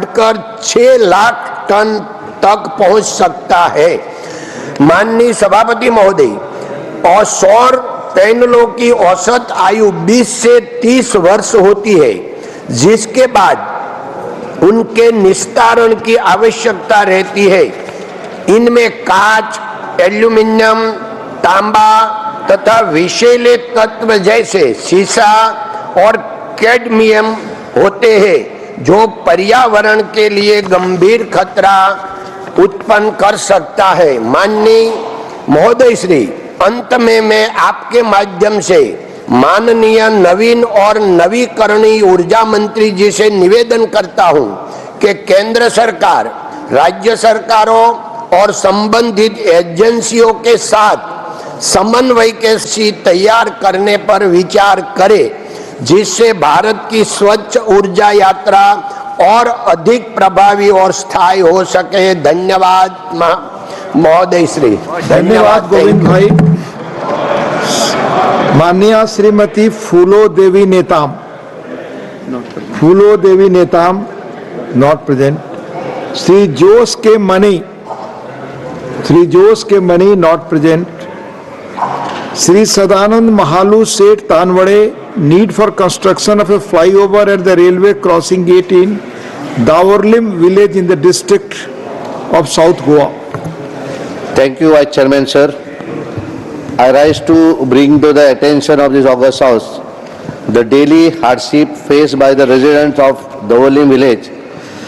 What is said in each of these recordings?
बढ़कर 6 लाख टन तक पहुंच सकता है। माननीय सभापति महोदय, और सौर पैनलों की औसत आयु 20 से 30 वर्ष होती है, जिसके बाद उनके निस्तारण की आवश्यकता रहती है। इनमें कांच, एल्यूमिनियम, तांबा तथा विषैले तत्व जैसे सीसा और कैडमियम होते हैं, जो पर्यावरण के लिए गंभीर खतरा उत्पन्न कर सकता है। माननीय महोदय श्री, अंत में मैं आपके माध्यम से माननीय नवीन और नवीकरणीय ऊर्जा मंत्री जी से निवेदन करता हूं कि केंद्र सरकार राज्य सरकारों और संबंधित एजेंसियों के साथ समन्वय के तैयार करने पर विचार करे, जिससे भारत की स्वच्छ ऊर्जा यात्रा और अधिक प्रभावी और स्थायी हो सके। धन्यवाद महोदय श्री। धन्यवाद गोविंद भाई। माननीय Shrimati Phulo Devi Netam not present. Shri Jose K Mani not present. Shri Sadanand Mhalu Shet Tanavade, need for construction of a flyover at the railway crossing gate in Dolim village in the district of South Goa. Thank you, Vice Chairman sir. I rise to bring to the attention of this August House the daily hardship faced by the residents of Dolim village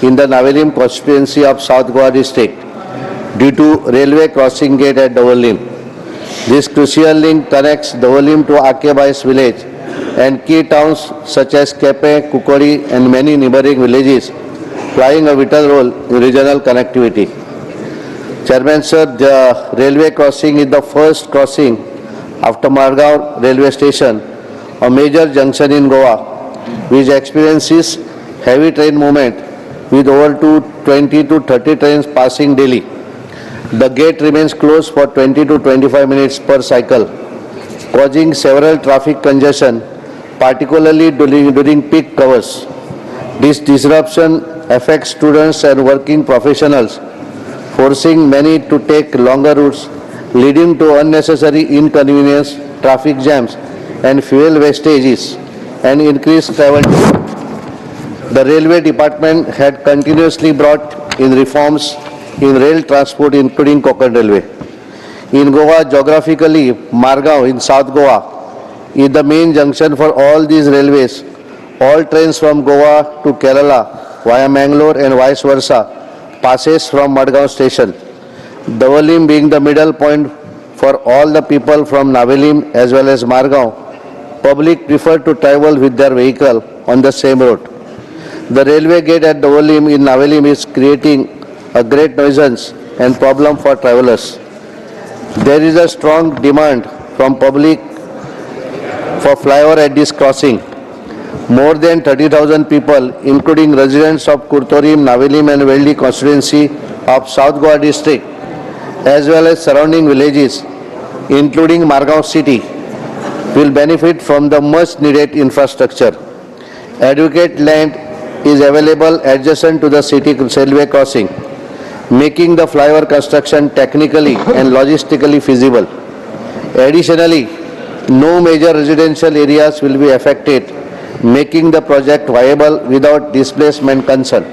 in the Navelim constituency of South Goa district due to railway crossing gate at Dolim. This crucial link connects Dolim to Akebais village and key towns such as Kepe, Kukori and many neighboring villages, playing a vital role in regional connectivity. Chairman sir, the railway crossing is the first crossing after Margaon railway station, a major junction in Goa, which experiences heavy train movement with over 20 to 30 trains passing daily. The gate remains closed for 20 to 25 minutes per cycle, causing several traffic congestion, particularly during peak hours. This disruption affects students and working professionals, forcing many to take longer routes, leading to unnecessary inconvenience, traffic jams and fuel wastages and increased travel time. The railway department had continuously brought in reforms in rail transport, including Konkan Railway. In Goa, geographically, Margaon in South Goa is the main junction for all these railways. All trains from Goa to Kerala via Mangalore and vice versa passes from Margaon station. Dolim being the middle point for all the people from Navelim as well as Margaon, public prefer to travel with their vehicle on the same road. The railway gate at Dolim in Navelim is creating a great nuisance and problem for travelers. There is a strong demand from public for flyover at this crossing. More than 30,000 people, including residents of Kurtorim, Navelim and Veldi constituency of South Goa district, as well as surrounding villages, including Margaon city, will benefit from the much needed infrastructure. Adequate land is available adjacent to the city railway crossing, making the flyover construction technically and logistically feasible. Additionally, no major residential areas will be affected, making the project viable without displacement concern.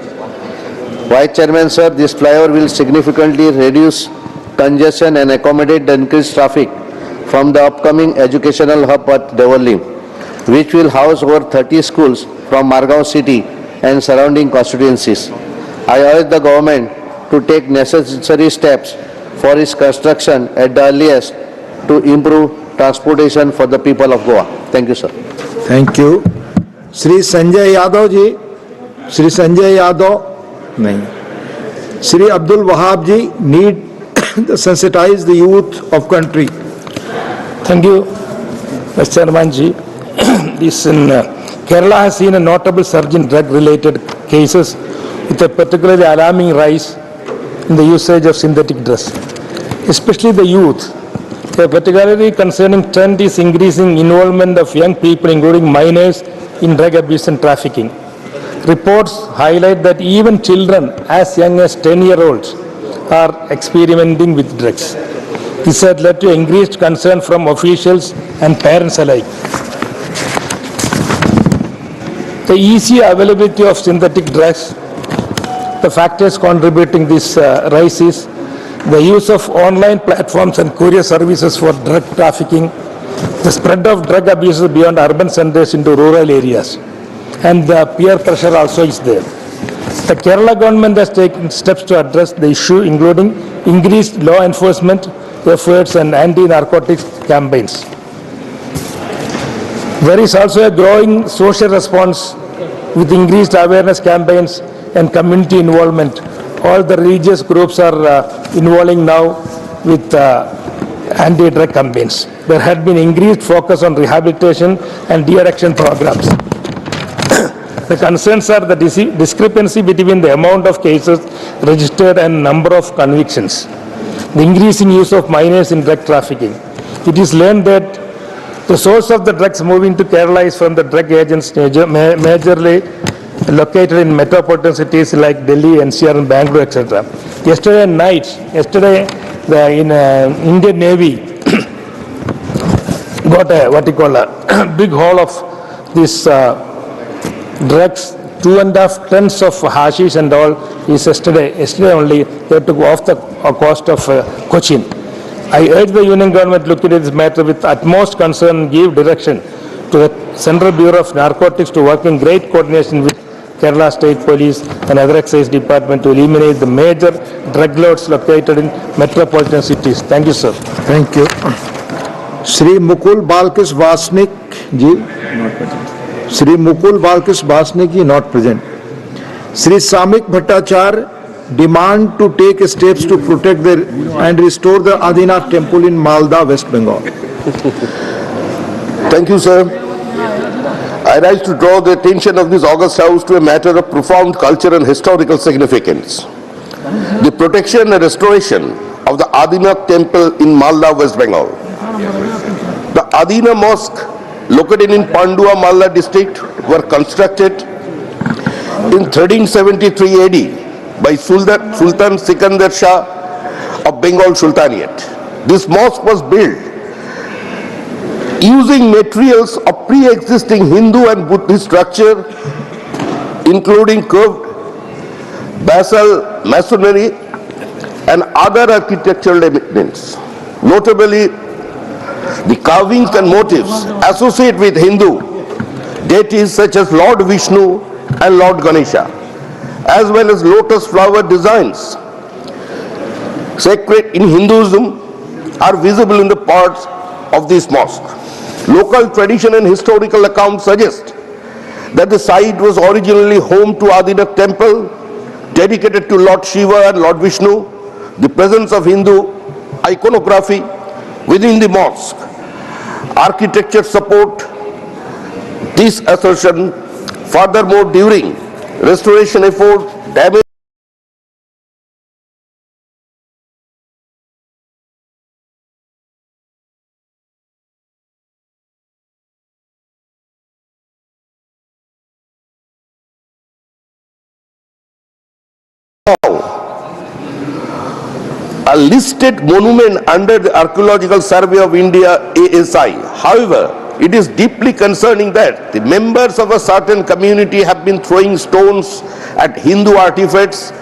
Vice Chairman sir, this flyover will significantly reduce congestion and accommodate the increased traffic from the upcoming educational hub at Dolim, which will house over 30 schools from Margaon city and surrounding constituencies. I urge the government to take necessary steps for its construction at the earliest to improve transportation for the people of Goa. Thank you, sir. Thank you. Shri Sanjay Yadav ji. Shri Sanjay Yadav. नहीं. Shri Abdul Wahab ji, need to sensitize the youth of country. Thank you, Mr. Chairman ji. This in Kerala has seen a notable surge in drug-related cases, with a particularly alarming rise in the usage of synthetic drugs, especially the youth. A particularly concerning trend is increasing involvement of young people, including minors, in drug abuse and trafficking. Reports highlight that even children as young as 10-year-olds are experimenting with drugs. This has led to increased concern from officials and parents alike. The easy availability of synthetic drugs, the factors contributing this rise is the use of online platforms and courier services for drug trafficking, the spread of drug abuse beyond urban centers into rural areas, and the peer pressure also is there. The Kerala government has taken steps to address the issue, including increased law enforcement efforts and anti-narcotics campaigns. There is also a growing social response with increased awareness campaigns and community involvement. All the religious groups are involving now with anti-drug campaigns. There had been increased focus on rehabilitation and de-addiction programs. The concerns are the discrepancy between the amount of cases registered and number of convictions, the increasing use of minors in drug trafficking. It is learned that the source of the drugs moving to Kerala is from the drug agents majorly located in metropolitan cities like Delhi, NCR, and Bangalore, etc. Yesterday night, the Indian Navy got a big haul of this drugs, 2.5 tons of hashish and all is yesterday only they took off the coast of Cochin. I urge the Union government to look into this matter with utmost concern and give direction to the Central Bureau of Narcotics to work in great coordination with Kerala State Police and other excise department to eliminate the major drug lords located in metropolitan cities. Thank you, sir. Thank you. Shri Mukul Balkis Vasnik ji. Not present. Shri Mukul Balkis Vasnik ji not present. Shri Samik Bhattacharya demand to take steps to protect and restore the Adina temple in Malda, West Bengal. Thank you, sir. I rise to draw the attention of this august house to a matter of profound cultural and historical significance. The protection and restoration of the Adina temple in Malda, West Bengal. The Adina mosque located in Pandua, Malda district were constructed in 1373 AD by Sultan Sikandar Shah of Bengal Sultanate. This mosque was built using materials of pre-existing Hindu and Buddhist structure, including curved basal masonry and other architectural elements. Notably, the carvings and motifs associated with Hindu deities such as Lord Vishnu and Lord Ganesha, as well as lotus flower designs sacred in Hinduism, are visible in the parts of this mosque. Local tradition and historical accounts suggest that the site was originally home to Adina temple dedicated to Lord Shiva and Lord Vishnu. The presence of Hindu iconography within the mosque architecture support this assertion. Furthermore, during restoration effort, damage a listed monument under the Archaeological Survey of India ASI. However, it is deeply concerning that the members of a certain community have been throwing stones at Hindu artifacts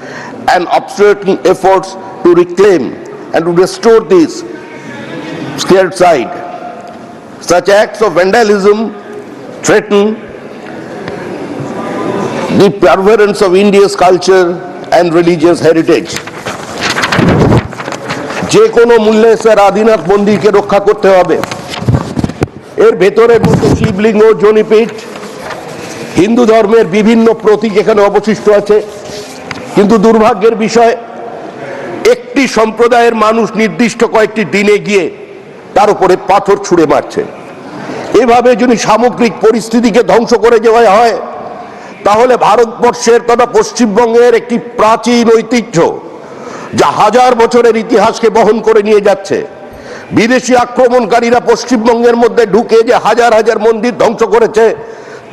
and obstructing efforts to reclaim and to restore this scared site. Such acts of vandalism threaten the perseverance of India's culture and religious heritage. যে কোনো মূল্যে sir Adinath মন্দিরকে রক্ষা করতে হবে। এর ভেতরের মতো শিবলিঙ্গ, জনিপীঠ, হিন্দু ধর্মের বিভিন্ন প্রতীক এখানে অবশিষ্ট আছে, কিন্তু দুর্ভাগ্যের বিষয় একটি সম্প্রদায়ের মানুষ নির্দিষ্ট কয়েকটি দিনে গিয়ে তার উপরে পাথর ছুঁড়ে মারছে। এভাবে যদি সামগ্রিক পরিস্থিতিকে ধ্বংস করে দেওয়া হয় তাহলে ভারতবর্ষের তথা পশ্চিমবঙ্গের একটি প্রাচীন ঐতিহ্য যা হাজার বছরের ইতিহাসকে বহন করে নিয়ে যাচ্ছে, বিদেশি আক্রমণকারীরা পশ্চিমবঙ্গের মধ্যে ঢুকে যে হাজার হাজার মন্দির ধ্বংস করেছে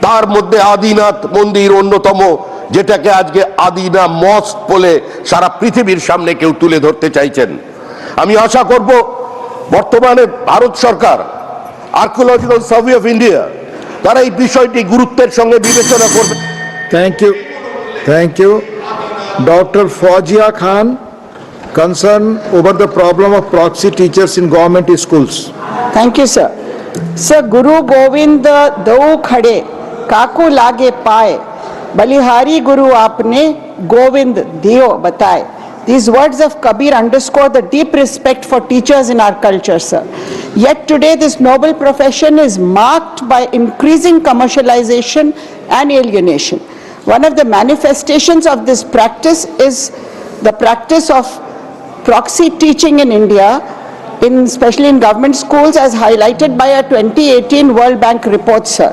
তার মধ্যে আদিনাথ মন্দির অন্যতম, যেটাকে আজকে আদিনা মস্ক বলে সারা পৃথিবীর সামনে কেউ তুলে ধরতে চাইছেন। আমি আশা করব বর্তমানে ভারত সরকার, আর্কিওলজিক্যাল সার্ভে অফ ইন্ডিয়া, তারা এই বিষয়টি গুরুত্বের সঙ্গে বিবেচনা করবে। Thank you. Dr. Fawzia Khan, concern over the problem of proxy teachers in government schools. Thank you, sir. Sir, Guru Govind दो खड़े काकू लागे पाए, बलिहारी गुरु आपने गोविंद दियो बताए. These words of Kabir underscore the deep respect for teachers in our culture, sir. Yet today this noble profession is marked by increasing commercialization and alienation. One of the manifestations of this practice is the practice of proxy teaching in India, especially in government schools, as highlighted by a 2018 World Bank report, sir.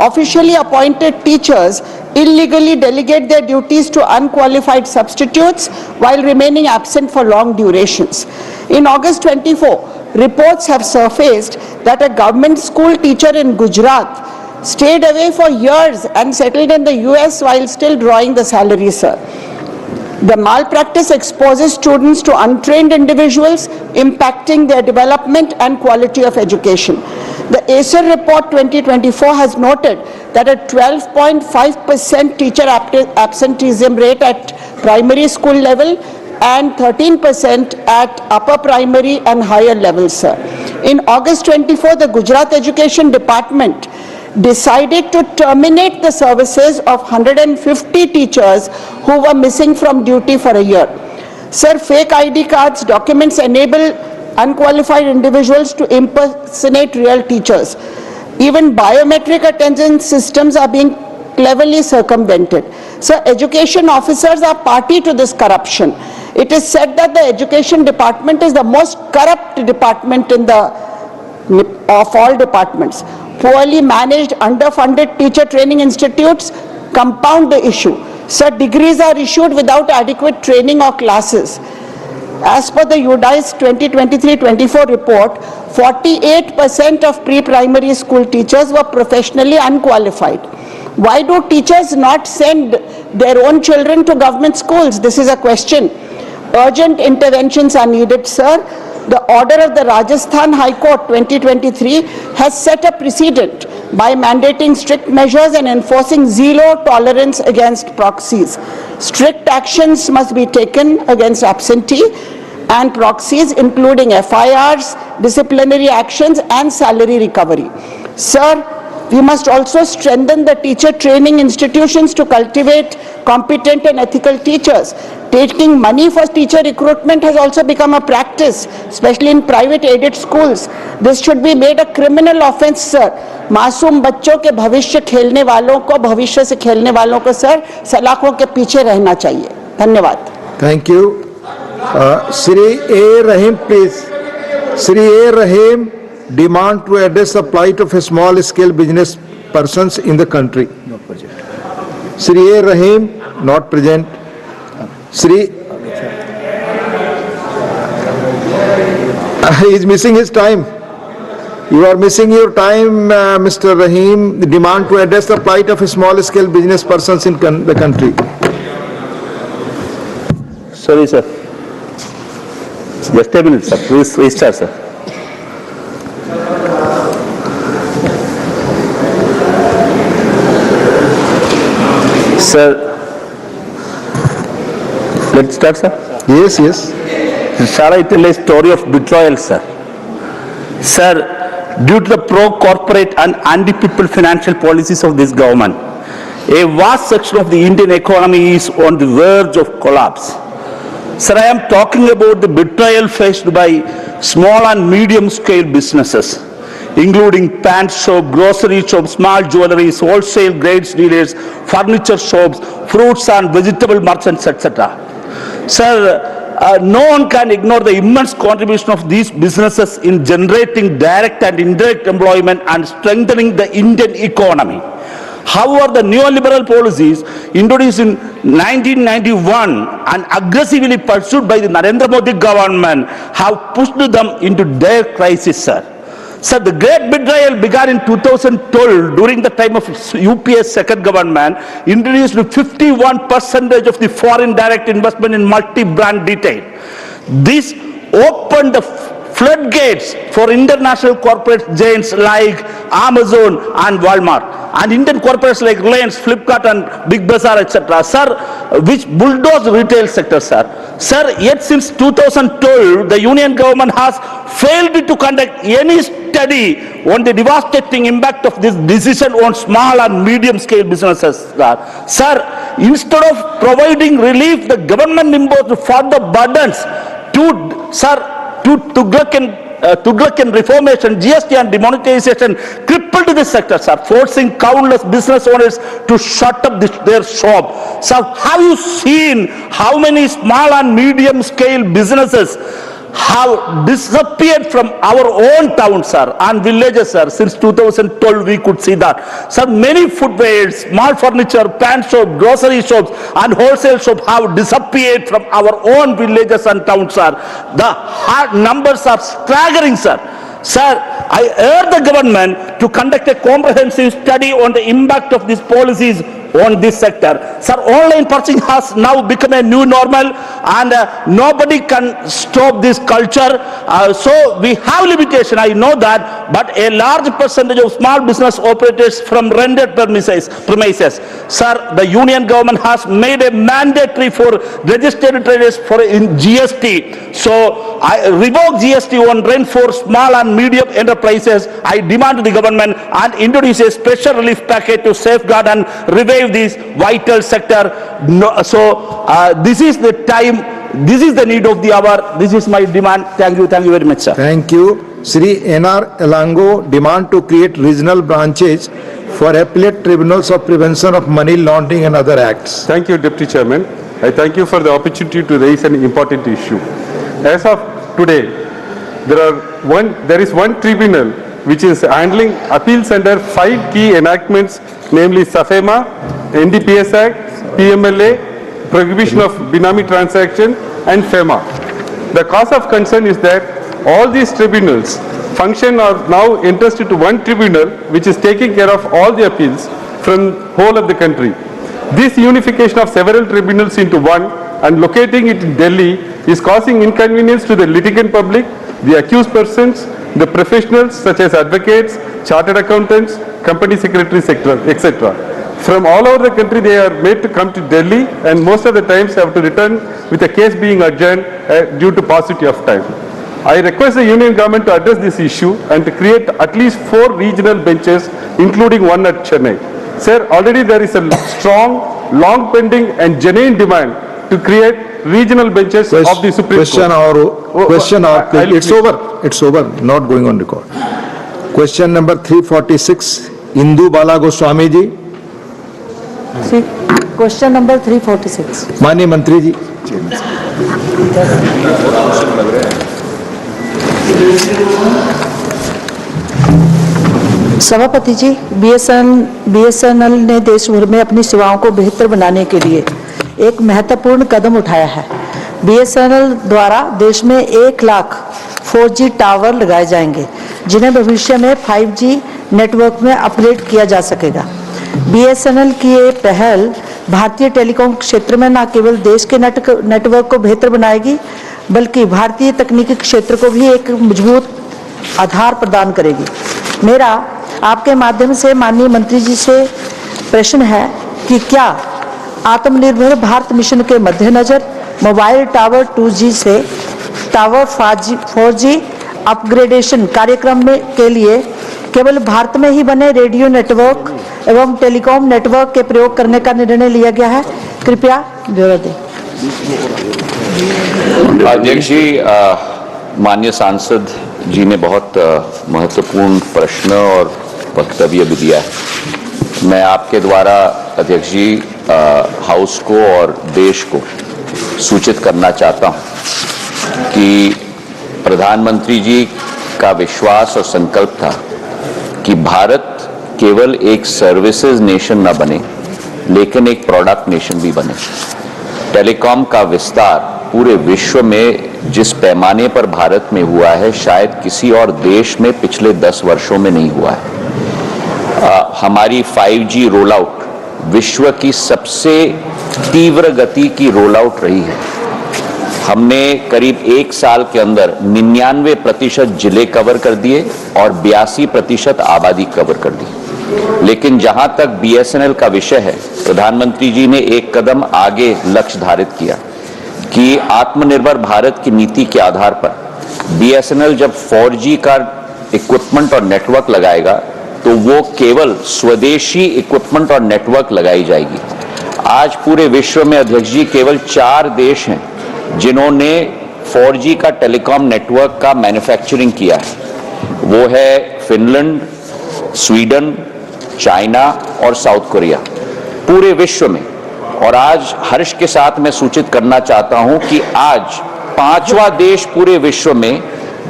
Officially appointed teachers illegally delegate their duties to unqualified substitutes while remaining absent for long durations. In August 24, reports have surfaced that a government school teacher in Gujarat stayed away for years and settled in the US while still drawing the salary, sir. The malpractice exposes students to untrained individuals, impacting their development and quality of education. The ACER report 2024 has noted that a 12.5% teacher absenteeism rate at primary school level and 13% at upper primary and higher levels, sir. In August 24, the Gujarat Education Department decided to terminate the services of 150 teachers who were missing from duty for a year. Sir, fake ID cards, documents enable unqualified individuals to impersonate real teachers. Even biometric attendance systems are being cleverly circumvented. Sir, education officers are party to this corruption. It is said that the education department is the most corrupt department of all departments. Poorly managed, underfunded teacher training institutes compound the issue. Sir, degrees are issued without adequate training or classes. As per the UDICE 2023-24 report, 48% of pre-primary school teachers were professionally unqualified. Why do teachers not send their own children to government schools? This is a question. Urgent interventions are needed, sir. The order of the Rajasthan High Court 2023 has set a precedent by mandating strict measures and enforcing zero tolerance against proxies. Strict actions must be taken against absentee and proxies, including FIRs, disciplinary actions and salary recovery. Sir, we must also strengthen the teacher training institutions to cultivate competent and ethical teachers. Taking money for teacher recruitment has also become a practice, especially in private aided schools. This should be made a criminal offense, sir. मासूम बच्चों के भविष्य खेलने वालों को, भविष्य से खेलने वालों को, सर, सलाखों के पीछे रहना चाहिए. धन्यवाद. Thank you. Shri A. Rahim, please. Shri A. Rahim, demand to address the plight of small scale business persons in the country. Shri A. Rahim, not present. Shri, he is missing his time. You are missing your time, Mr. Rahim. The demand to address the plight of small scale business persons in the country. Sorry, sir. Just a minute, sir. Please restart, sir. Sir, let's start, sir. Yes. Shall I tell a story of betrayal, sir? Sir, due to the pro-corporate and anti-people financial policies of this government, a vast section of the Indian economy is on the verge of collapse. Sir, I am talking about the betrayal faced by small and medium-scale businesses, including pant shop, grocery shops, small jewelries, wholesale grades dealers, furniture shops, fruits and vegetable merchants, etc. Sir, no one can ignore the immense contribution of these businesses in generating direct and indirect employment and strengthening the Indian economy. However, the neoliberal policies introduced in 1991 and aggressively pursued by the Narendra Modi government have pushed them into dire crisis, sir. Sir, the great betrayal began in 2012 during the time of UPS second government, introduced 51% of the foreign direct investment in multi-brand retail. This opened the floodgates for international corporate giants like Amazon and Walmart, and Indian corporates like Reliance, Flipkart and Big Bazaar, etc. Sir, which bulldozed retail sector, sir. Sir, yet since 2012, the union government has failed to conduct any study on the devastating impact of this decision on small and medium scale businesses, sir. Sir, instead of providing relief, the government imposed further burdens to Tughlaq and reformation, GST and demonetization crippled this sector, sir, forcing countless business owners to shut up their shop. Sir, have you seen how many small and medium scale businesses have disappeared from our own towns, sir, and villages, sir? Since 2012 we could see that. Sir, many footwear, small furniture, pant shops, grocery shops and wholesale shops have disappeared from our own villages and towns, sir. The numbers are staggering, sir. Sir, I urge the government to conduct a comprehensive study on the impact of these policies on this sector. Sir, online purchasing has now become a new normal, and nobody can stop this culture. So we have limitation, I know that, but a large percentage of small business operators from rented premises. Sir, the union government has made a mandatory for registered traders in GST. So I revoke GST on rent for small and medium enterprises. I demand to the government and introduce a special relief package to safeguard and revive this vital sector. This is the time, this is the need of the hour, this is my demand. Thank you very much, sir. Thank you. Sri N.R. Elango demand to create regional branches for appellate tribunals of prevention of money laundering and other acts. Thank you, Deputy Chairman. I thank you for the opportunity to raise an important issue. As of today, there is one tribunal which is handling appeals under 5 key enactments, namely SAFEMA, NDPS Act, PMLA, Prohibition of Benami Transaction and FEMA. The cause of concern is that all these tribunals function are now entrusted to one tribunal which is taking care of all the appeals from whole of the country. This unification of several tribunals into one and locating it in Delhi is causing inconvenience to the litigant public, the accused persons, the professionals such as advocates, chartered accountants, company secretaries, etc. From all over the country they are made to come to Delhi, and most of the times have to return with the case being adjourned due to paucity of time. I request the union government to address this issue and to create at least 4 regional benches, including one at Chennai. Sir, already there is a strong, long pending and genuine demand to create regional benches of the Supreme Court. It's over, not going on record. Question number 346, Indu Bala Goswami ji. Question number 346. माननीय मंत्री जी. सभापति जी, BSNL ने देश भर में अपनी सेवाओं को बेहतर बनाने के लिए एक महत्वपूर्ण कदम उठाया है। BSNL द्वारा देश में 1 लाख 4G टावर लगाए जाएंगे, जिन्हें भविष्य में 5G नेटवर्क में अपग्रेड किया जा सकेगा। BSNL की ये पहल भारतीय टेलीकॉम क्षेत्र में न केवल देश के नेटवर्क को बेहतर बनाएगी, बल्कि भारतीय तकनीकी क्षेत्र को भी एक मजबूत आधार प्रदान करेगी। मेरा आपके माध्यम से माननीय मंत्री जी से प्रश्न है कि क्या आत्मनिर्भर भारत मिशन के मद्देनजर मोबाइल टावर 2G से टावर 4G अपग्रेडेशन कार्यक्रम के लिए केवल भारत में ही बने रेडियो नेटवर्क एवं टेलीकॉम नेटवर्क के प्रयोग करने का निर्णय लिया गया है? कृपया ब्यौरा दें। अध्यक्ष जी, माननीय सांसद जी ने बहुत महत्वपूर्ण प्रश्न और वक्तव्य भी दिया है। मैं आपके द्वारा अध्यक्ष जी हाउस को और देश को सूचित करना चाहता हूं कि प्रधानमंत्री जी का विश्वास और संकल्प था कि भारत केवल एक सर्विसेज नेशन न बने, लेकिन एक प्रोडक्ट नेशन भी बने। टेलीकॉम का विस्तार पूरे विश्व में जिस पैमाने पर भारत में हुआ है शायद किसी और देश में पिछले 10 वर्षों में नहीं हुआ है। हमारी 5G रोल आउट विश्व की सबसे तीव्र गति की रोल आउट रही है। हमने करीब 1 साल के अंदर 99% जिले कवर कर दिए और 82% आबादी कवर कर दी। लेकिन जहां तक BSNL का विषय है, प्रधानमंत्री जी ने एक कदम आगे लक्ष्य धारित किया कि आत्मनिर्भर भारत की नीति के आधार पर BSNL जब 4G का इक्विपमेंट और नेटवर्क लगाएगा तो वो केवल स्वदेशी इक्विपमेंट और नेटवर्क लगाई जाएगी। आज पूरे विश्व में अध्यक्ष जी केवल 4 देश हैं जिन्होंने 4G का टेलीकॉम नेटवर्क का मैन्युफैक्चरिंग किया है। वो है फिनलैंड, स्वीडन, चाइना और साउथ कोरिया पूरे विश्व में। और आज हर्ष के साथ मैं सूचित करना चाहता हूं कि आज 5वां देश पूरे विश्व में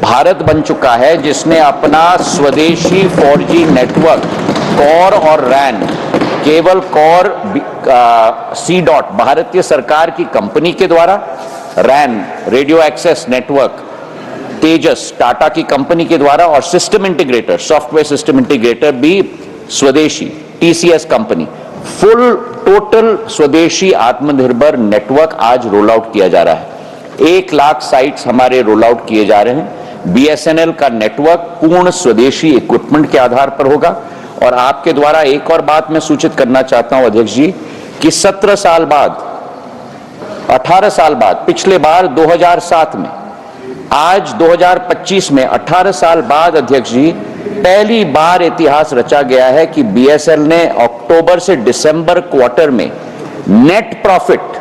भारत बन चुका है जिसने अपना स्वदेशी 4G नेटवर्क कोर और रैन, केवल कोर C.डॉट भारतीय सरकार की कंपनी के द्वारा, रैन रेडियो एक्सेस नेटवर्क तेजस टाटा की कंपनी के द्वारा और system integrator software system integrator भी स्वदेशी TCS कंपनी। फुल टोटल स्वदेशी आत्मनिर्भर नेटवर्क आज रोल आउट किया जा रहा है। 1 लाख साइट्स हमारे रोल आउट किए जा रहे हैं। BSNL का नेटवर्क पूर्ण स्वदेशी इक्विपमेंट के आधार पर होगा। और आपके द्वारा एक और बात मैं सूचित करना चाहता हूं अध्यक्ष जी कि 17 साल बाद, 18 साल बाद, पिछले बार 2007 में, आज 2025 में 18 साल बाद अध्यक्ष जी पहली बार इतिहास रचा गया है कि BSNL ने अक्टूबर से दिसंबर क्वार्टर में नेट प्रॉफिट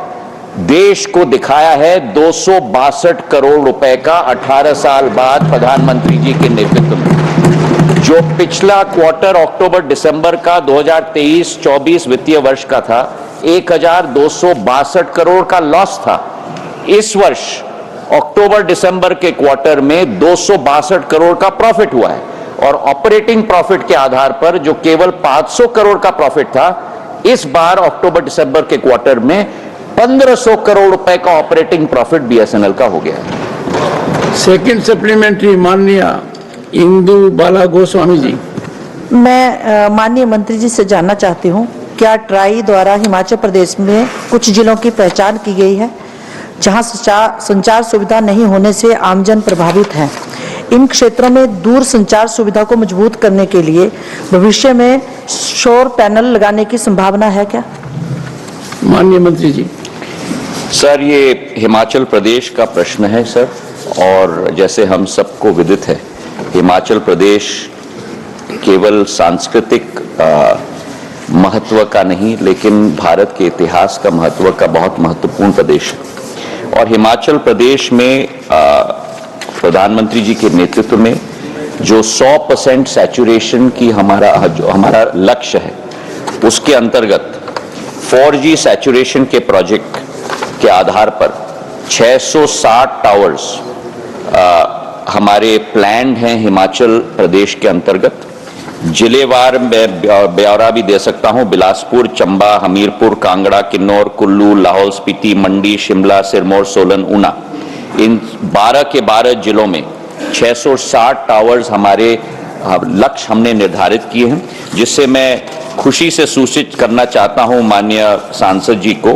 देश को दिखाया है 262 करोड़ रुपए का। 18 साल बाद प्रधानमंत्री जी के नेतृत्व में जो पिछला क्वार्टर अक्टूबर दिसंबर का 2023-24 वित्तीय वर्ष का था, 1262 करोड़ का लॉस था। इस वर्ष अक्टूबर दिसंबर के क्वार्टर में 262 करोड़ का प्रॉफिट हुआ है। और ऑपरेटिंग प्रॉफिट के आधार पर जो केवल 500 करोड़ का प्रॉफिट था, इस बार अक्टूबर दिसंबर के क्वार्टर में 1500 करोड़ रुपए का ऑपरेटिंग प्रॉफिट BSNL का हो गया। सेकंड सप्लीमेंट्री माननीय इंदु बाला गोस्वामी जी। मैं माननीय मंत्री जी से जानना चाहती हूँ, क्या ट्राई द्वारा हिमाचल प्रदेश में कुछ जिलों की पहचान की गई है जहां संचार सुविधा नहीं होने से आमजन प्रभावित है? इन क्षेत्रों में दूर संचार सुविधा को मजबूत करने के लिए भविष्य में सौर पैनल लगाने की संभावना है क्या? माननीय मंत्री जी। सर, ये हिमाचल प्रदेश का प्रश्न है सर, और जैसे हम सबको विदित है, हिमाचल प्रदेश केवल सांस्कृतिक महत्व का नहीं लेकिन भारत के इतिहास का महत्व का बहुत महत्वपूर्ण प्रदेश है। और हिमाचल प्रदेश में प्रधानमंत्री जी के नेतृत्व में जो 100% सैचुरेशन की हमारा लक्ष्य है, उसके अंतर्गत 4G सैचुरेशन के प्रोजेक्ट के आधार पर 660 टावर्स हमारे प्लान्ड हैं हिमाचल प्रदेश के अंतर्गत। जिलेवार में ब्यौरा भी दे सकता हूं, बिलासपुर, चंबा, हमीरपुर, कांगड़ा, किन्नौर, कुल्लू, लाहौल स्पीति, मंडी, शिमला, सिरमौर, सोलन, ऊना, इन 12 के 12 जिलों में 660 टावर्स हमारे लक्ष्य हमने निर्धारित किए हैं, जिससे मैं खुशी से सूचित करना चाहता हूं माननीय सांसद जी को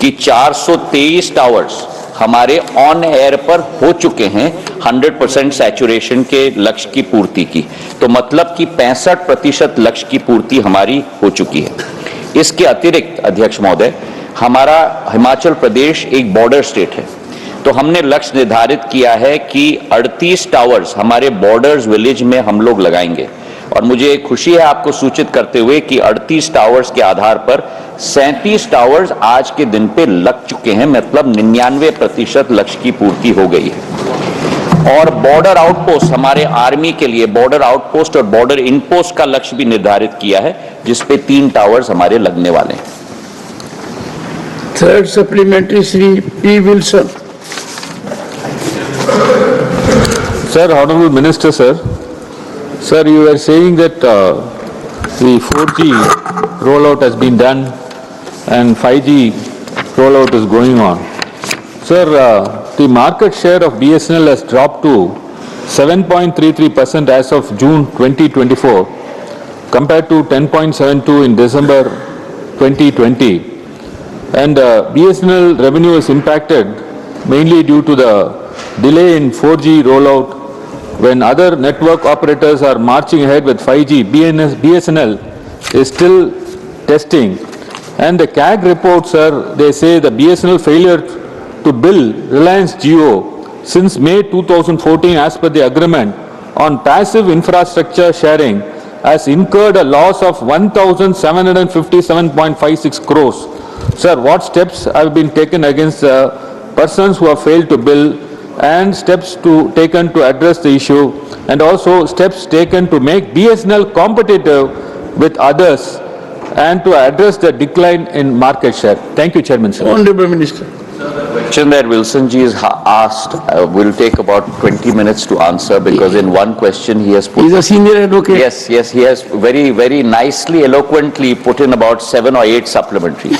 कि 423 टावर्स हमारे ऑन एयर पर हो चुके हैं 100% सैचुरेशन के लक्ष्य की पूर्ति की। तो मतलब कि 65% लक्ष्य की पूर्ति हमारी हो चुकी है। इसके अतिरिक्त अध्यक्ष महोदय, हमारा हिमाचल प्रदेश एक बॉर्डर स्टेट है, तो हमने लक्ष्य निर्धारित किया है कि 38 टावर्स हमारे बॉर्डर्स विलेज में हम लोग लगाएंगे। और मुझे खुशी है आपको सूचित करते हुए कि 38 टावर्स के आधार पर 37 टावर्स आज के दिन पे लग चुके हैं, मतलब 99% लक्ष्य की पूर्ति हो गई है। और बॉर्डर आउटपोस्ट हमारे आर्मी के लिए बॉर्डर आउटपोस्ट और बॉर्डर इनपोस्ट का लक्ष्य भी निर्धारित किया है, जिसपे 3 टावर्स हमारे लगने वाले हैं। Third supplementary Shri P. Wilson. Sir, Honorable Minister, sir, you were saying that the 4G rollout has been done and 5G rollout is going on. Sir, the market share of BSNL has dropped to 7.33% as of June 2024 compared to 10.72 in December 2020. And BSNL revenue is impacted mainly due to the delay in 4G rollout. When other network operators are marching ahead with 5G, BSNL is still testing. And the CAG reports, sir, they say the BSNL failure to bill Reliance Jio since May 2014 as per the agreement on passive infrastructure sharing has incurred a loss of 1,757.56 crores. Sir, what steps have been taken against the persons who have failed to bill, and steps taken to address the issue, and also steps taken to make BSNL competitive with others and to address the decline in market share? Thank you, Chairman, sir. Honorable Minister. Question that Wilson ji is asked will take about 20 minutes to answer, because in one question he has put... He is a senior advocate. Yes, he has very nicely, eloquently put in about 7 or 8 supplementaries.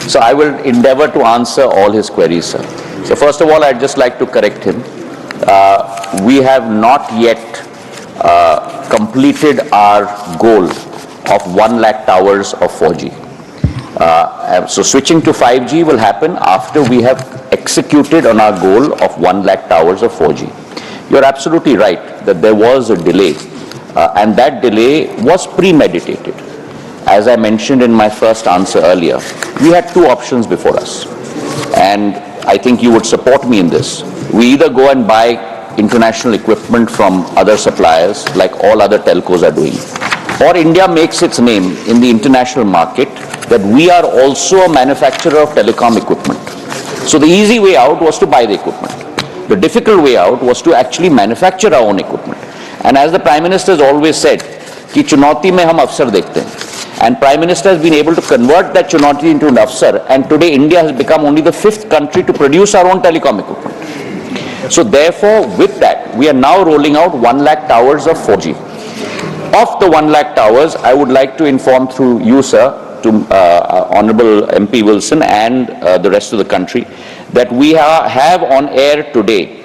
So I will endeavor to answer all his queries, sir. So first of all, I'd just like to correct him. We have not yet completed our goal of 1 lakh towers of 4G. So switching to 5G will happen after we have executed on our goal of 1 lakh towers of 4G. You're absolutely right that there was a delay, and that delay was premeditated. As I mentioned in my first answer earlier, we had 2 options before us, and I think you would support me in this. We either go and buy international equipment from other suppliers like all other telcos are doing, or India makes its name in the international market that we are also a manufacturer of telecom equipment. So the easy way out was to buy the equipment. The difficult way out was to actually manufacture our own equipment. And as the Prime Minister has always said, कि चुनौती में हम अवसर देखते हैं. And Prime Minister has been able to convert that chunauti into an afsar, and today India has become only the 5th country to produce our own telecom equipment. So therefore, with that, we are now rolling out 1 lakh towers of 4G. Of the 1 lakh towers, I would like to inform through you, sir, to Honorable MP Wilson and the rest of the country, that we have on air today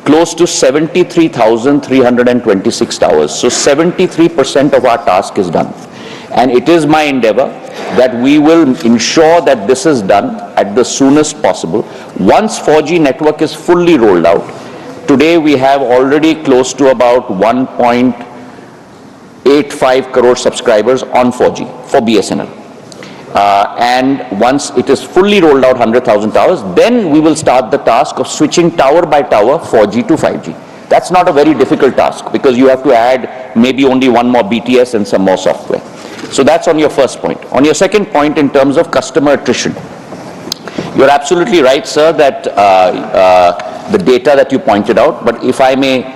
close to 73,326 towers. So 73% of our task is done. And it is my endeavor that we will ensure that this is done at the soonest possible. Once 4G network is fully rolled out, today we have already close to about 1.85 crore subscribers on 4G for BSNL. And once it is fully rolled out 100,000 towers, then we will start the task of switching tower by tower 4G to 5G. That's not a very difficult task, because you have to add maybe only one more BTS and some more software. So that's on your first point. On your second point, in terms of customer attrition, you're absolutely right, sir, that the data that you pointed out, but if I may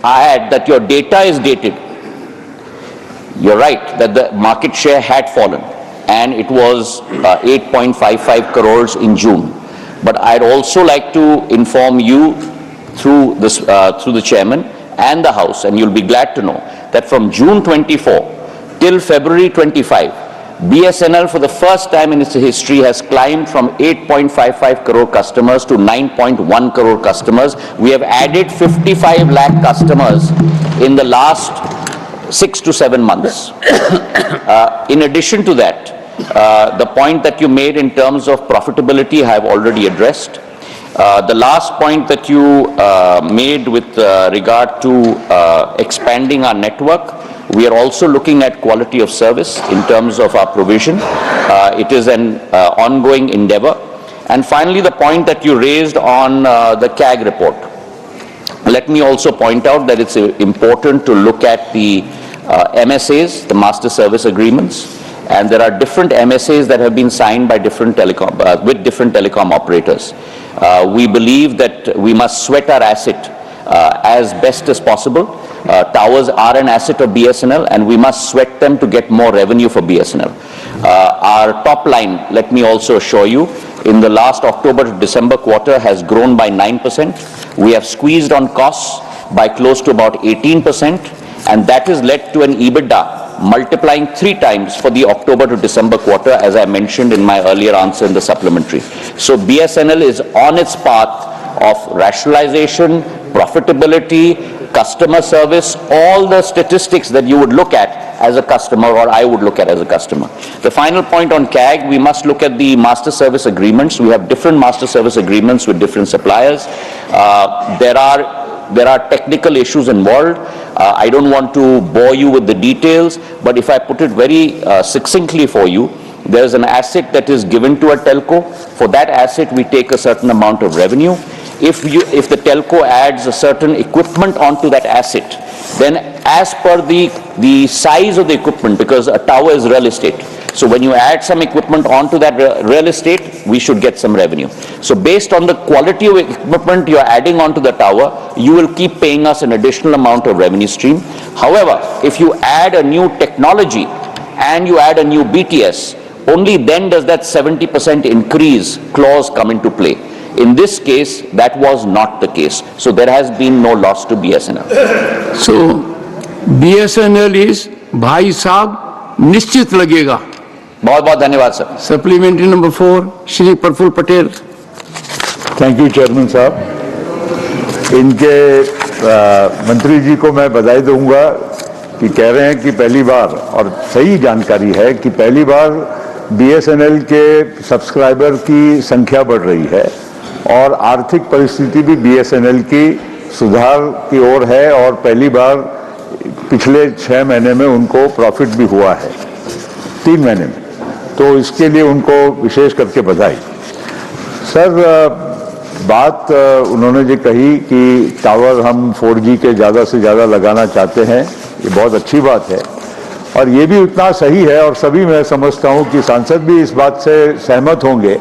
add that your data is dated. You're right that the market share had fallen, and it was 8.55 crores in June. But I'd also like to inform you through the chairman and the House, and you'll be glad to know that from June 24 till February 25, BSNL for the first time in its history has climbed from 8.55 crore customers to 9.1 crore customers. We have added 55 lakh customers in the last 6 to 7 months. In addition to that, the point that you made in terms of profitability I have already addressed. The last point that you made with regard to expanding our network, we are also looking at quality of service in terms of our provision. It is an ongoing endeavor. And finally, the point that you raised on the CAG report. Let me also point out that it's important to look at the MSAs, the Master Service Agreements, and there are different MSAs that have been signed by different with different telecom operators. We believe that we must sweat our asset as best as possible. Towers are an asset of BSNL, and we must sweat them to get more revenue for BSNL. Our top line, let me also assure you, in the last October to December quarter has grown by 9%. We have squeezed on costs by close to about 18%, and that has led to an EBITDA multiplying 3 times for the October to December quarter, as I mentioned in my earlier answer in the supplementary. So BSNL is on its path of rationalization, profitability, customer service, all the statistics that you would look at as a customer, or I would look at as a customer. The final point on CAG, we must look at the master service agreements. We have different master service agreements with different suppliers. There are technical issues involved. I don't want to bore you with the details, but if I put it very succinctly for you, there is an asset that is given to a telco. For that asset, we take a certain amount of revenue. If the telco adds a certain equipment onto that asset, then as per the size of the equipment, because a tower is real estate, so when you add some equipment onto that real estate, we should get some revenue. So based on the quality of equipment you are adding onto the tower, you will keep paying us an additional amount of revenue stream. However, if you add a new technology and you add a new BTS, only then does that 70% increase clause come into play. In this case, that was not the case. So there has been no loss to BSNL. So BSNL is भाई साहब निश्चित लगेगा. बहुत बहुत धन्यवाद sir. Supplementary number 4 Shri Praful Patel. Thank you chairman साहब. इनके मंत्री जी को मैं बधाई दूंगा कि कह रहे हैं कि पहली बार, और सही जानकारी है कि पहली बार BSNL के सब्सक्राइबर की संख्या बढ़ रही है और आर्थिक परिस्थिति भी BSNL की सुधार की ओर है, और पहली बार पिछले 6 महीने में उनको प्रॉफिट भी हुआ है, 3 महीने में. तो इसके लिए उनको विशेष करके बधाई. सर, बात उन्होंने जो कही कि टावर हम 4G के ज़्यादा से ज़्यादा लगाना चाहते हैं, ये बहुत अच्छी बात है और ये भी उतना सही है, और सभी मैं समझता हूँ कि सांसद भी इस बात से सहमत होंगे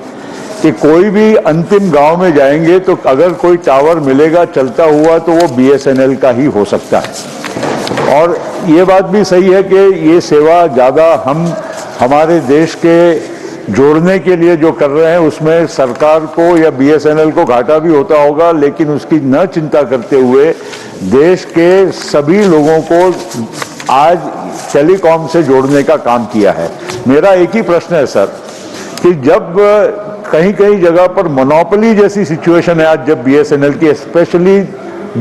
कि कोई भी अंतिम गांव में जाएंगे तो अगर कोई टावर मिलेगा चलता हुआ तो वो BSNL का ही हो सकता है. और ये बात भी सही है कि ये सेवा ज़्यादा हम हमारे देश के जोड़ने के लिए जो कर रहे हैं उसमें सरकार को या BSNL को घाटा भी होता होगा, लेकिन उसकी न चिंता करते हुए देश के सभी लोगों को आज टेलीकॉम से जोड़ने का काम किया है. मेरा एक ही प्रश्न है सर कि जब कहीं कहीं जगह पर मोनोपोली जैसी सिचुएशन है आज, जब BSNL की स्पेशली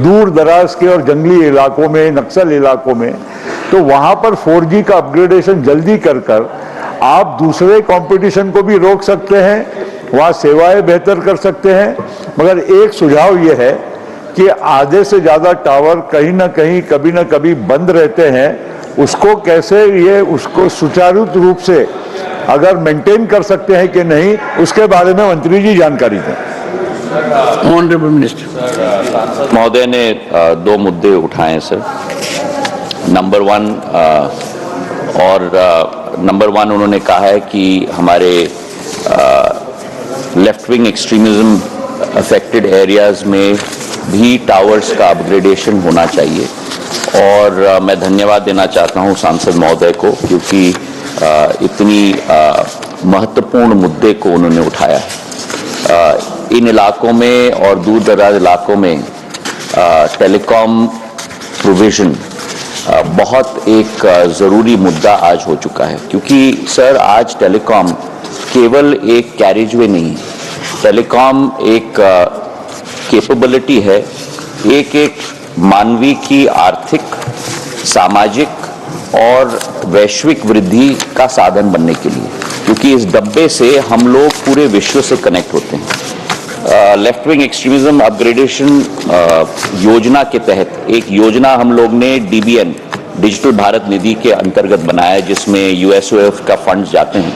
दूर दराज के और जंगली इलाकों में, नक्सल इलाकों में, तो वहां पर 4G का अपग्रेडेशन जल्दी कर आप दूसरे कंपटीशन को भी रोक सकते हैं, वहां सेवाएं बेहतर कर सकते हैं. मगर एक सुझाव यह है कि आधे से ज़्यादा टावर कहीं ना कहीं कभी ना कभी बंद रहते हैं, उसको कैसे ये उसको सुचारू रूप से अगर मेंटेन कर सकते हैं कि नहीं, उसके बारे में मंत्री जी जानकारी दें. ऑनरेबल मिनिस्टर महोदय ने 2 मुद्दे उठाए सर. नंबर 1 उन्होंने कहा है कि हमारे लेफ्टविंग एक्सट्रीमिज्म अफेक्टेड एरियाज में भी टावर्स का अपग्रेडेशन होना चाहिए, और मैं धन्यवाद देना चाहता हूं सांसद महोदय को, क्योंकि इतनी महत्वपूर्ण मुद्दे को उन्होंने उठाया है. इन इलाकों में और दूर दराज इलाकों में टेलीकॉम प्रोविजन बहुत एक ज़रूरी मुद्दा आज हो चुका है, क्योंकि सर आज टेलीकॉम केवल एक कैरिजवे नहीं है. टेलीकॉम एक कैपेबिलिटी है एक मानवीय की आर्थिक, सामाजिक और वैश्विक वृद्धि का साधन बनने के लिए, क्योंकि इस डब्बे से हम लोग पूरे विश्व से कनेक्ट होते हैं. लेफ्टविंग एक्सट्रीमिज्म अपग्रेडेशन योजना के तहत एक योजना हम लोग ने DBN डिजिटल भारत निधि के अंतर्गत बनाया है, जिसमें USOF का फंड्स जाते हैं.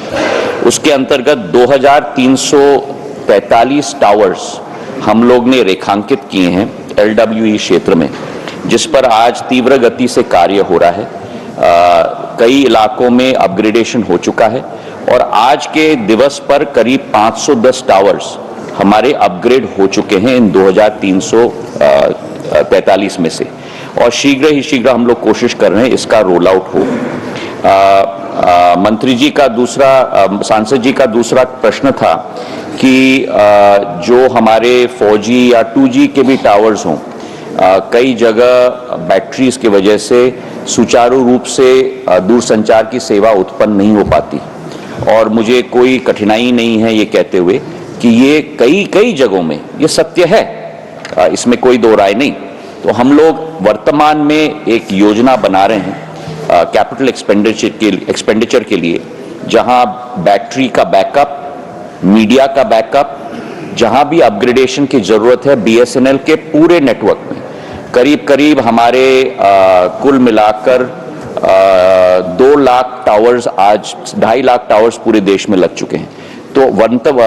उसके अंतर्गत 2345 टावर्स हम लोग ने रेखांकित किए हैं LWE क्षेत्र में, जिस पर आज तीव्र गति से कार्य हो रहा है. कई इलाकों में अपग्रेडेशन हो चुका है और आज के दिवस पर करीब 510 टावर्स हमारे अपग्रेड हो चुके हैं इन 2345 में से, और शीघ्र ही शीघ्र हम लोग कोशिश कर रहे हैं इसका रोल आउट हो. मंत्री जी का दूसरा, सांसद जी का दूसरा प्रश्न था कि जो हमारे 4G या 2G के भी टावर्स हों, कई जगह बैटरीज की वजह से सुचारू रूप से दूरसंचार की सेवा उत्पन्न नहीं हो पाती। और मुझे कोई कठिनाई नहीं है ये कहते हुए कि ये कई जगहों में ये सत्य है, इसमें कोई दो राय नहीं। तो हम लोग वर्तमान में एक योजना बना रहे हैं कैपिटल एक्सपेंडिचर के लिए, जहां बैटरी का बैकअप, मीडिया का बैकअप, जहां भी अपग्रेडेशन की जरूरत है BSNL के पूरे नेटवर्क में, करीब हमारे कुल मिलाकर 2 लाख टावर्स, आज 2.5 लाख टावर्स पूरे देश में लग चुके हैं। तो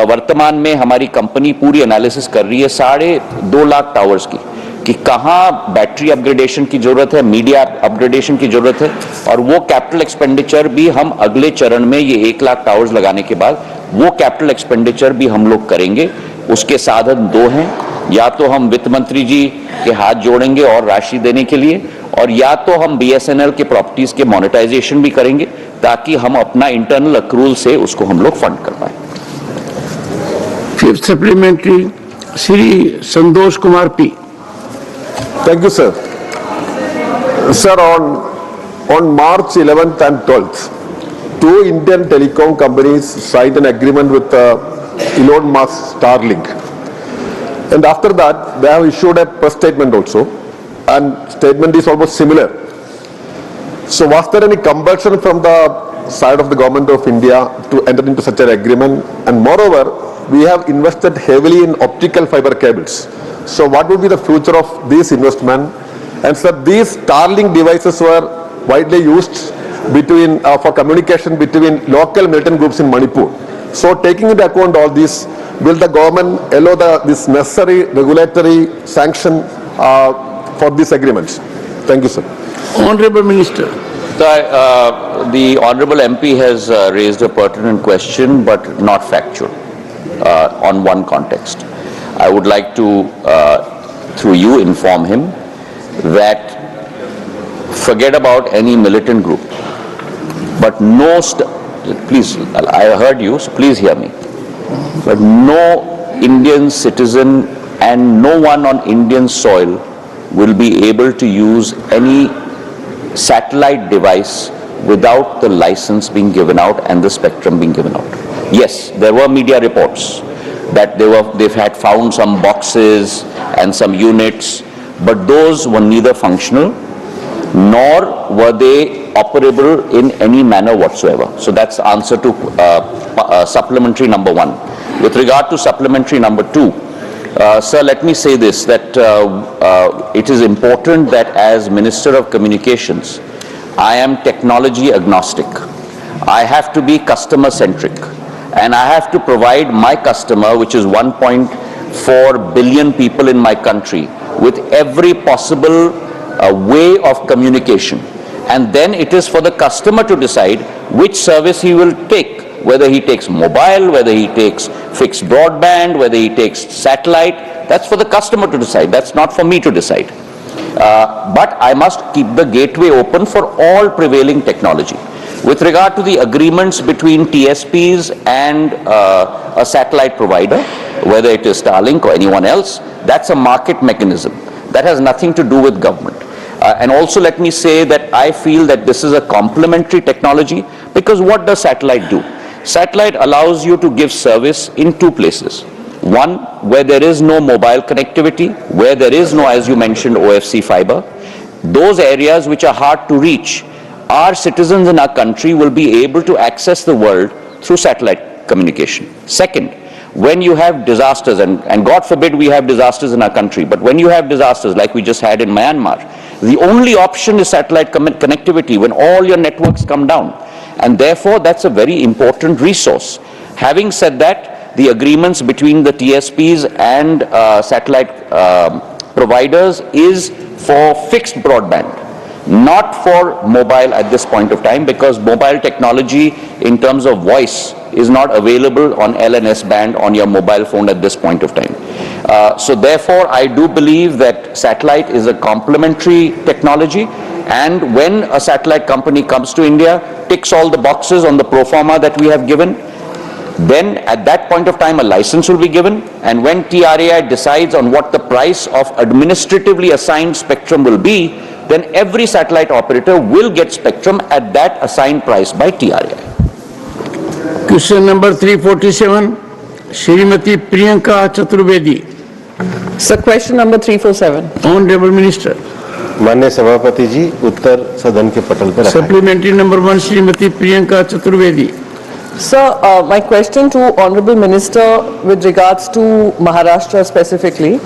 वर्तमान में हमारी कंपनी पूरी एनालिसिस कर रही है 2.5 लाख टावर्स की, कि कहां बैटरी अपग्रेडेशन की जरूरत है, मीडिया अपग्रेडेशन की जरूरत है, और वो कैपिटल एक्सपेंडिचर भी हम अगले चरण में, ये 1 लाख टावर्स लगाने के बाद वो कैपिटल एक्सपेंडिचर भी हम लोग करेंगे। उसके साधन 2 हैं, या तो हम वित्त मंत्री जी के हाथ जोड़ेंगे और राशि देने के लिए, और या तो हम BSNL के प्रॉपर्टीज के मोनेटाइजेशन भी करेंगे, ताकि हम अपना इंटरनल अक्रूल से उसको हम लोग फंड कर पाए। Fifth supplementary Shri Santosh Kumar P. Thank you, sir. Sir, on March 11th and 12th, 2 Indian telecom companies signed an agreement with Elon Musk Starlink. And after that, they have issued a press statement also, and statement is almost similar. So was there any compulsion from the side of the government of India to enter into such an agreement? And moreover, we have invested heavily in optical fiber cables. So what would be the future of this investment? And sir, these Starlink devices were widely used for communication between local militant groups in Manipur. So taking into account all this, will the government allow this necessary regulatory sanction for these agreements? Thank you, sir. Honorable Minister. The Honorable MP has raised a pertinent question, but not factual on one context. I would like to, through you, inform him that forget about any militant group, but please, I heard you, so please hear me. But no Indian citizen and no one on Indian soil will be able to use any satellite device without the license being given out and the spectrum being given out. Yes, there were media reports that they've had found some boxes and some units, but those were neither functional nor were they operable in any manner whatsoever. So that's answer to supplementary number 1. With regard to supplementary number 2, sir, let me say this, that it is important that as Minister of Communications, I am technology agnostic. I have to be customer centric. And I have to provide my customer, which is 1.4 billion people in my country, with every possible way of communication. And then it is for the customer to decide which service he will take, whether he takes mobile, whether he takes fixed broadband, whether he takes satellite. That's for the customer to decide. That's not for me to decide. But I must keep the gateway open for all prevailing technology. With regard to the agreements between TSPs and a satellite provider, whether it is Starlink or anyone else, that's a market mechanism. That has nothing to do with government. And also let me say that I feel that this is a complementary technology, because what does satellite do? Satellite allows you to give service in 2 places. One, where there is no mobile connectivity, where there is no, as you mentioned, OFC fiber. Those areas which are hard to reach, our citizens in our country will be able to access the world through satellite communication. Second, when you have disasters, and God forbid we have disasters in our country, but when you have disasters like we just had in Myanmar, the only option is satellite connectivity when all your networks come down. And therefore, that's a very important resource. Having said that, the agreements between the TSPs and satellite providers is for fixed broadband, not for mobile at this point of time, because mobile technology in terms of voice is not available on L and S band on your mobile phone at this point of time. So therefore, I do believe that satellite is a complementary technology, and when a satellite company comes to India, ticks all the boxes on the pro forma that we have given, then at that point of time a license will be given, and when TRAI decides on what the price of administratively assigned spectrum will be, then every satellite operator will get spectrum at that assigned price by TRAI. Question number 347, Shrimati Priyanka Chaturvedi. Sir, question number 347. Honorable Minister. माननीय सभापति जी, उत्तर सदन के पटल पर रखा है। Supplementary number 1, Shrimati Priyanka Chaturvedi. Sir, my question to Honorable Minister with regards to Maharashtra specifically,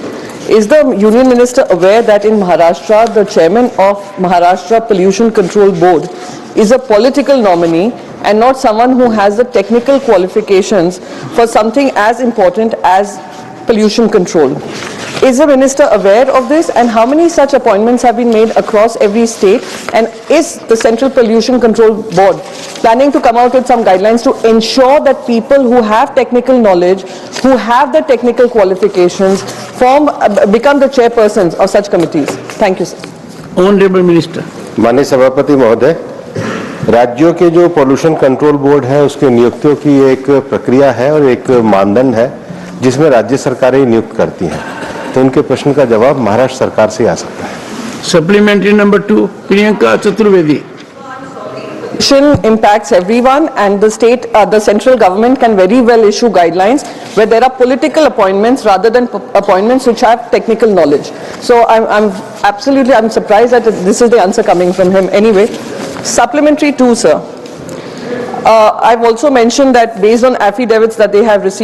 is the Union Minister aware that in Maharashtra, the chairman of Maharashtra Pollution Control Board is a political nominee and not someone who has the technical qualifications for something as important as pollution control? Is the minister aware of this, and how many such appointments have been made across every state, and is the Central Pollution Control Board planning to come out with some guidelines to ensure that people who have technical knowledge, who have the technical qualifications, become the chairpersons of such committees? Thank you, sir. Honorable Minister. माननीय सभापति महोदय, राज्यों के जो pollution control board है उसकी नियुक्तियों की एक प्रक्रिया है और एक मानदंड है जिसमें राज्य सरकारें नियुक्त करती हैं, तो उनके प्रश्न का जवाब महाराष्ट्र सरकार से आ सकता है। Supplementary number 2, Priyanka Chaturvedi. Impacts everyone, and the state, the central government can very well issue guidelines where there are political appointments rather than appointments which have technical knowledge. So I'm surprised that this is the answer coming from him. Anyway, supplementary 2, sir. I've also mentioned that based on affidavits that they have received